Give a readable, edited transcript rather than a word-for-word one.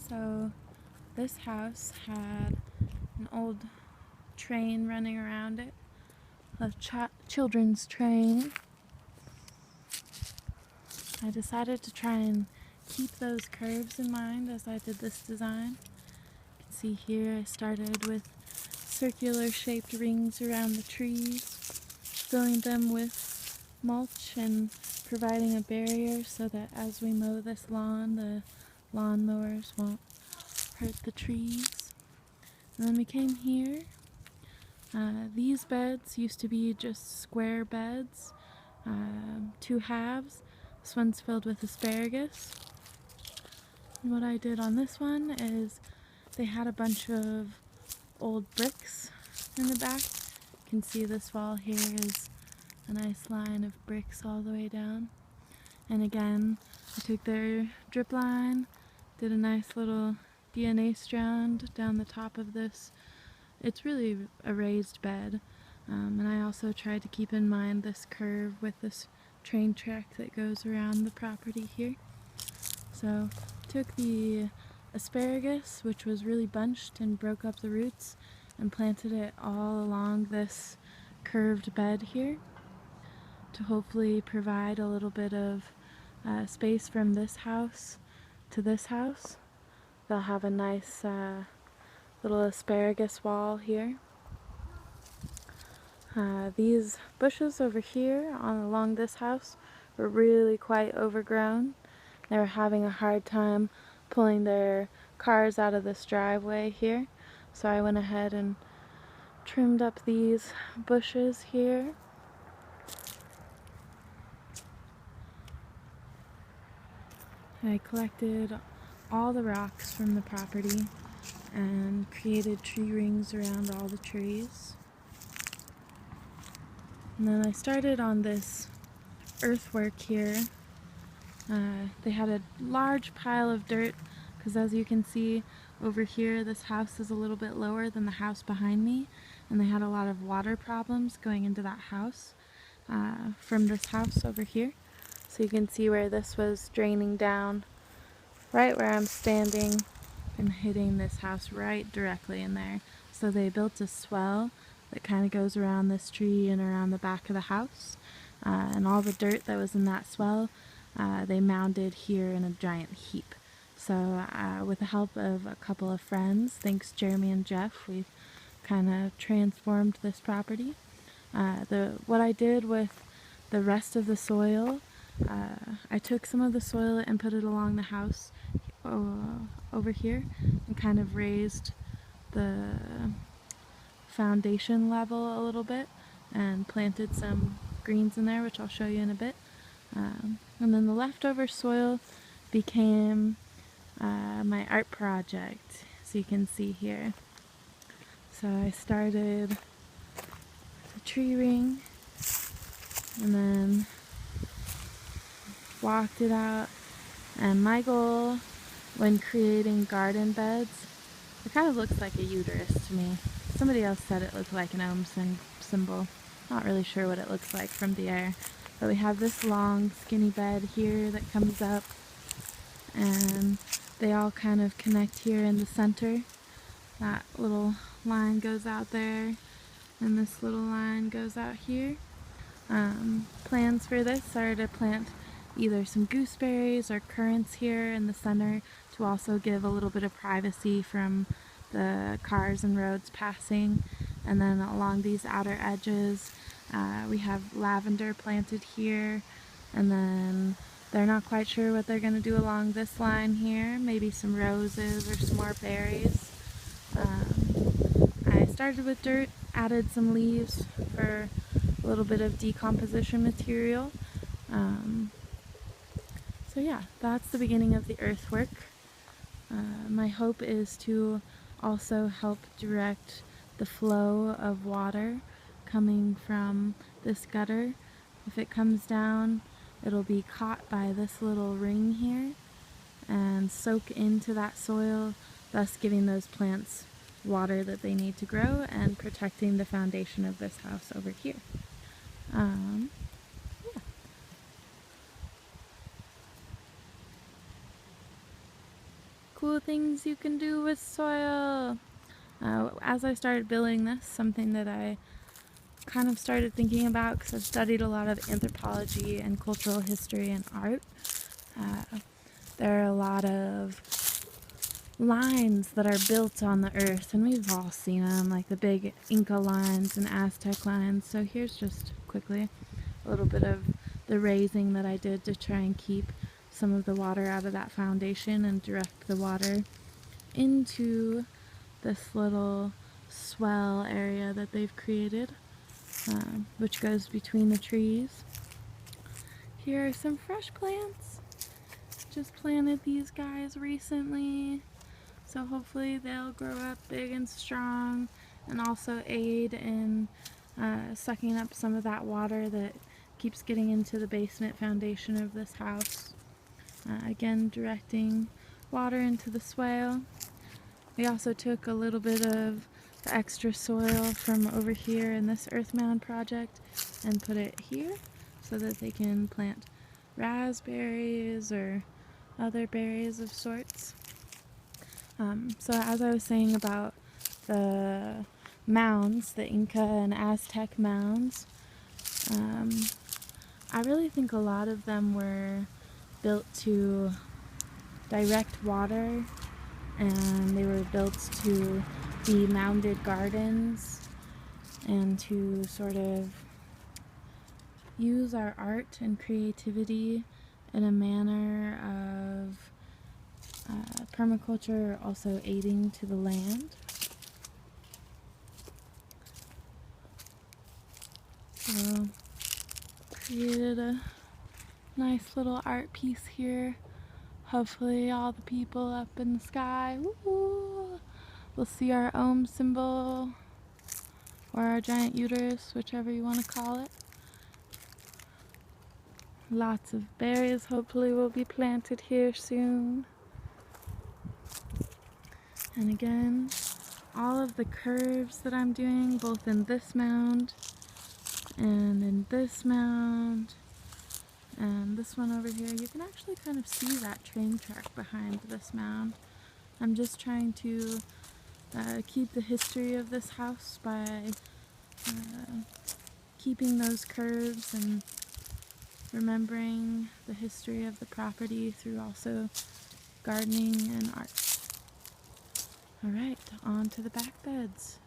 So this house had an old train running around it, a children's train. I decided to try and keep those curves in mind as I did this design. You can see here I started with circular shaped rings around the trees, filling them with mulch and providing a barrier so that as we mow this lawn, the lawnmowers won't hurt the trees. And then we came here. These beds used to be just square beds, two halves. This one's filled with asparagus. And what I did on this one is they had a bunch of old bricks in the back. You can see this wall here is a nice line of bricks all the way down. And again, I took their drip line, did a nice little DNA strand down the top of this. It's really a raised bed. And I also tried to keep in mind this curve with this train track that goes around the property here. So took the asparagus, which was really bunched, and broke up the roots and planted it all along this curved bed here to hopefully provide a little bit of space from this house to this house. They'll have a nice little asparagus wall here. These bushes over here along this house were really quite overgrown. They were having a hard time pulling their cars out of this driveway here. So I went ahead and trimmed up these bushes here. I collected all the rocks from the property and created tree rings around all the trees. And then I started on this earthwork here. They had a large pile of dirt because, as you can see over here, this house is a little bit lower than the house behind me, and they had a lot of water problems going into that house from this house over here. So you can see where this was draining down right where I'm standing and hitting this house right directly in there. So they built a swell that kind of goes around this tree and around the back of the house. And all the dirt that was in that swell, they mounded here in a giant heap. So with the help of a couple of friends, thanks Jeremy and Jeff, we've kind of transformed this property. What I did with the rest of the soil, I took some of the soil and put it along the house over here and kind of raised the foundation level a little bit and planted some greens in there, which I'll show you in a bit. And then the leftover soil became my art project, so you can see here. So I started a tree ring and then walked it out, and my goal when creating garden beds, it kind of looks like a uterus to me. Somebody else said it looked like an ohm symbol. Not really sure what it looks like from the air. But we have this long skinny bed here that comes up, and they all kind of connect here in the center. That little line goes out there, and this little line goes out here. Plans for this are to plant either some gooseberries or currants here in the center to also give a little bit of privacy from the cars and roads passing. And then along these outer edges, we have lavender planted here, and then they're not quite sure what they're going to do along this line here. Maybe some roses or some more berries. I started with dirt, added some leaves for a little bit of decomposition material. So yeah, that's the beginning of the earthwork. My hope is to also help direct the flow of water coming from this gutter. If it comes down, it'll be caught by this little ring here and soak into that soil, thus giving those plants water that they need to grow and protecting the foundation of this house over here. Yeah. cool things you can do with soil. As I started building this, something that I kind of started thinking about, because I've studied a lot of anthropology and cultural history and art, there are a lot of lines that are built on the earth, and we've all seen them, like the big Inca lines and Aztec lines. So here's just quickly a little bit of the raising that I did to try and keep some of the water out of that foundation and direct the water into this little swell area that they've created, which goes between the trees. Here are some fresh plants. Just planted these guys recently, so hopefully they'll grow up big and strong and also aid in sucking up some of that water that keeps getting into the basement foundation of this house. Again, directing water into the swale. We also took a little bit of the extra soil from over here in this earth mound project and put it here so that they can plant raspberries or other berries of sorts. So as I was saying about the mounds, the Inca and Aztec mounds, I really think a lot of them were built to direct water, and they were built to be mounded gardens and to sort of use our art and creativity in a manner of permaculture, also aiding to the land. So created a nice little art piece here. Hopefully all the people up in the sky will see our ohm symbol, or our giant uterus, whichever you want to call it. Lots of berries hopefully will be planted here soon. And again, all of the curves that I'm doing, both in this mound and in this mound and this one over here, you can actually kind of see that train track behind this mound. I'm just trying to keep the history of this house by keeping those curves and remembering the history of the property through also gardening and art. Alright, on to the back beds.